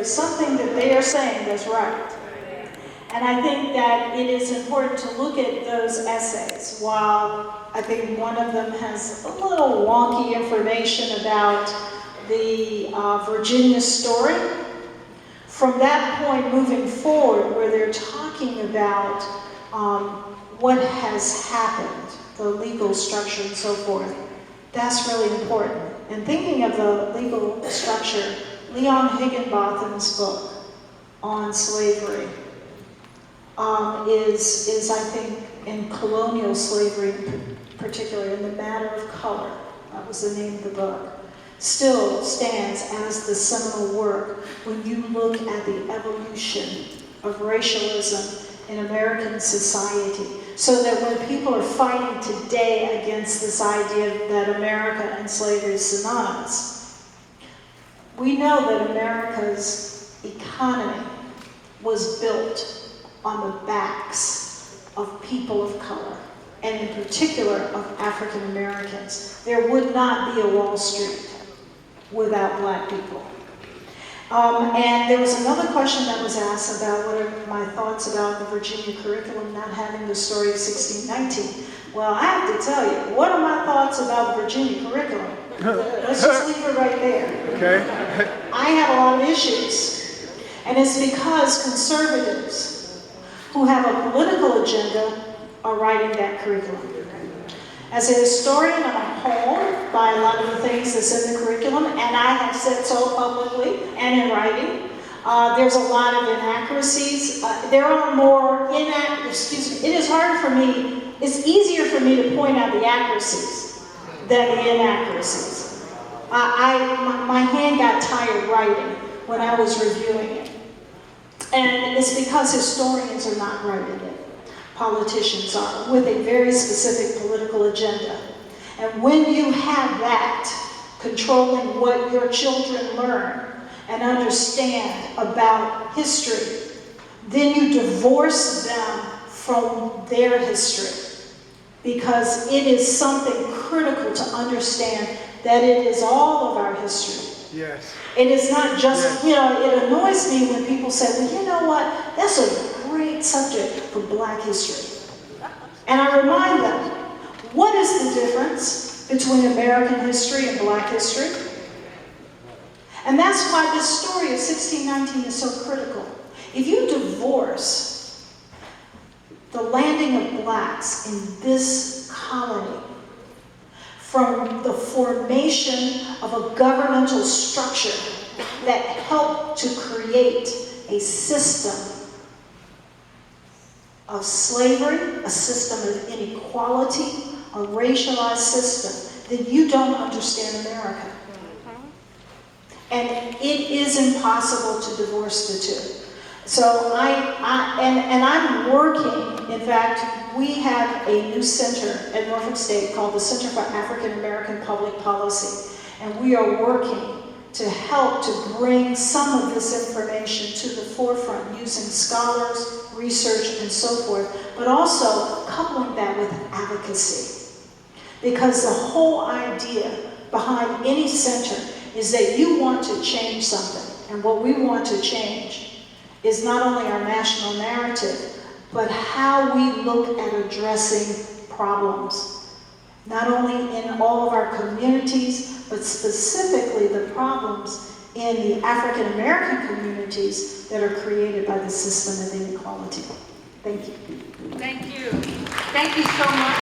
is something that they are saying that's right. And I think that it is important to look at those essays. While I think one of them has a little wonky information about the Virginia story, from that point moving forward, where they're talking about what has happened, the legal structure and so forth, that's really important. And thinking of the legal structure, Leon Higginbotham's book on slavery is I think, in colonial slavery particularly, in the matter of color, that was the name of the book, still stands as the seminal work when you look at the evolution of racialism in American society. So that when people are fighting today against this idea that America and slavery is synonymous, we know that America's economy was built on the backs of people of color, and in particular of African Americans. There would not be a Wall Street without black people. And there was another question that was asked about what are my thoughts about the Virginia curriculum not having the story of 1619. Well, I have to tell you, what are my thoughts about the Virginia curriculum? Let's just leave it right there. Okay. I have a lot of issues. And it's because conservatives who have a political agenda are writing that curriculum. As a historian, I'm appalled by a lot of the things that's in the curriculum, and I have said so publicly and in writing. There's a lot of inaccuracies. There are more it is harder for me, it's easier for me to point out the accuracies than the inaccuracies. My hand got tired writing when I was reviewing it. And it's because historians are not writing it. Politicians are, with a very specific political agenda. And when you have that controlling what your children learn and understand about history, then you divorce them from their history, because it is something critical to understand that it is all of our history. Yes. It is not just, Yes. it annoys me when people say, well, you know what, that's a great subject for black history. And I remind them, what is the difference between American history and black history? And that's why this story of 1619 is so critical. If you divorce the landing of blacks in this colony from the formation of a governmental structure that helped to create a system of slavery, a system of inequality, a racialized system, then you don't understand America. And it is impossible to divorce the two. So I'm working, in fact, we have a new center at Norfolk State called the Center for African American Public Policy. And we are working to help to bring some of this information to the forefront using scholars, research, and so forth, but also coupling that with advocacy. Because the whole idea behind any center is that you want to change something. And what we want to change is not only our national narrative, but how we look at addressing problems. Not only in all of our communities, but specifically the problems in the African American communities that are created by the system of inequality. Thank you. Thank you. Thank you so much.